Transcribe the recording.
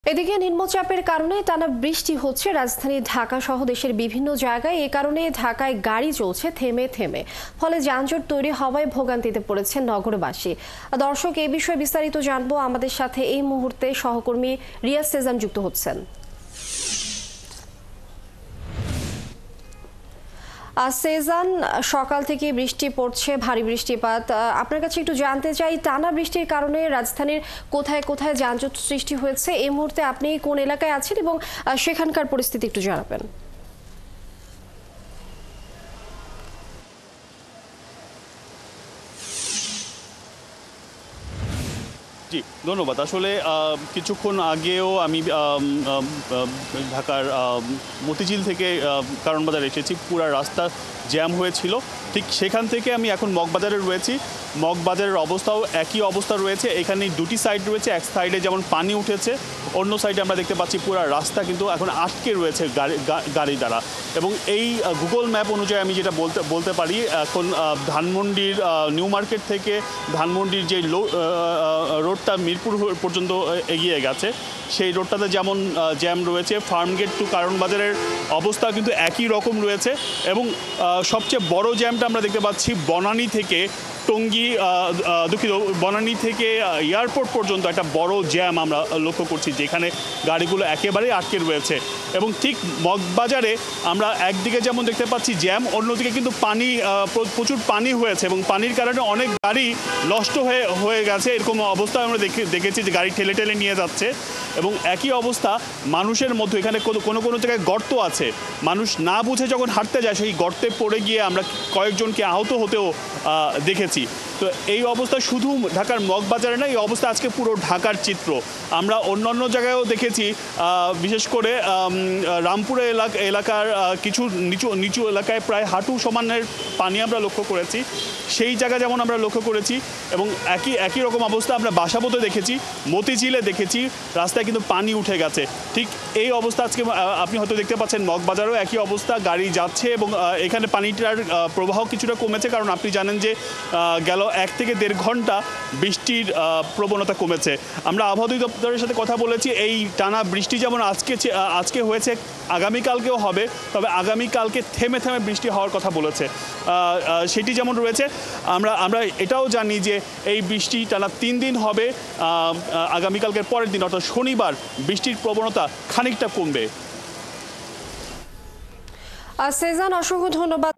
এদিকে নিম্নচাপের কারণে টানা বৃষ্টি হচ্ছে রাজধানী ঢাকা সহ দেশের বিভিন্ন জায়গায়। এ কারণে ঢাকায় গাড়ি চলছে থেমে থেমে, ফলে যানজট তৈরি হওয়ায় ভোগান্তিতে পড়েছেন নগরবাসী। দর্শক, এই বিষয়ে বিস্তারিত জানবো। আমাদের সাথে এই মুহূর্তে সহকর্মী রিয়াজ সেজান যুক্ত হচ্ছেন। সেজান, সকাল থেকে বৃষ্টি পড়ছে, ভারী বৃষ্টিপাত। আপনার কাছে একটু জানতে চাই, টানা বৃষ্টির কারণে রাজধানীর কোথায় কোথায় যানজট সৃষ্টি হয়েছে? এই মুহূর্তে আপনি কোন এলাকায় আছেন এবং সেখানকার পরিস্থিতি একটু জানাবেন। জি, ধন্যবাদ। আসলে কিছুক্ষণ আগেও আমি ঢাকার মতিঝিল থেকে কারণ বাজার এসেছি। পুরা রাস্তা জ্যাম হয়েছিল। ঠিক সেখান থেকে আমি এখন মগবাজারে রয়েছি। মগবাজারের অবস্থাও একই অবস্থা রয়েছে। এখানে দুটি সাইড রয়েছে। এক সাইডে যেমন পানি উঠেছে, অন্য সাইডে আমরা দেখতে পাচ্ছি পুরা রাস্তা কিন্তু এখন আটকে রয়েছে গাড়ি দ্বারা। এবং এই গুগল ম্যাপ অনুযায়ী আমি যেটা বলতে পারি, এখন ধানমন্ডির নিউ মার্কেট থেকে ধানমন্ডির যে রোডটা মিরপুর পর্যন্ত এগিয়ে গেছে, সেই রোডটাতে যেমন জ্যাম রয়েছে, ফার্মগেট টু কারণ বাজারের অবস্থা কিন্তু একই রকম রয়েছে। এবং সবচেয়ে বড় জ্যামটা আমরা দেখতে পাচ্ছি বনানী থেকে টঙ্গী, দুঃখিত, বনানী থেকে এয়ারপোর্ট পর্যন্ত একটা বড় জ্যাম আমরা লক্ষ্য করছি, যেখানে গাড়িগুলো একেবারেই আটকে রয়েছে। এবং ঠিক মগবাজারে আমরা একদিকে যেমন দেখতে পাচ্ছি জ্যাম, অন্যদিকে কিন্তু প্রচুর পানি হয়েছে এবং পানির কারণে অনেক গাড়ি নষ্ট হয়ে গেছে। এরকম অবস্থা আমরা দেখেছি যে গাড়ি ঠেলে ঠেলে নিয়ে যাচ্ছে। এবং একই অবস্থা মানুষের মধ্যে, এখানে কোনো জায়গায় গর্ত আছে, মানুষ না বুঝে যখন হাঁটতে যায় সেই গর্তে পড়ে গিয়ে আমরা কয়েকজনকে আহত হতেও দেখেছি। তো এই অবস্থা শুধু ঢাকার মগবাজারে না, এই অবস্থা আজকে পুরো ঢাকার চিত্র। আমরা অন্যান্য জায়গায়ও দেখেছি, বিশেষ করে রামপুরা এলাকার কিছু নিচু এলাকায় প্রায় হাঁটু সমানের পানি আমরা লক্ষ্য করেছি। সেই জায়গা যেমন আমরা লক্ষ্য করেছি। এবং একই রকম অবস্থা আমরা বাসাবোতে দেখেছি, মতিঝিলে দেখেছি, রাস্তায় কিন্তু পানি উঠে গেছে। ঠিক এই অবস্থা আজকে আপনি হয়তো দেখতে পাচ্ছেন মগবাজারেও একই অবস্থা, গাড়ি যাচ্ছে এবং এখানে পানিটার প্রবাহ কিছুটা কমেছে, কারণ আপনি জানেন যে গেল 1 থেকে 1.5 ঘন্টা বৃষ্টির প্রবণতা কমেছে। আমরা আবহাওয়া দপ্তরের সাথে কথা বলেছি, এই টানা বৃষ্টি যেমন আজকে হয়েছে, আগামীকালকেও হবে, তবে আগামীকালকে থেমে থেমে বৃষ্টি হওয়ার কথা বলেছে। সেটি যেমন রয়েছে, আমরা এটাও জানি যে এই বৃষ্টি টানা 3 দিন হবে। আগামীকালকের পরের দিন অর্থাৎ শনিবার বৃষ্টির প্রবণতা খানিকটা কমবে। সেজান, অসংখ্য ধন্যবাদ।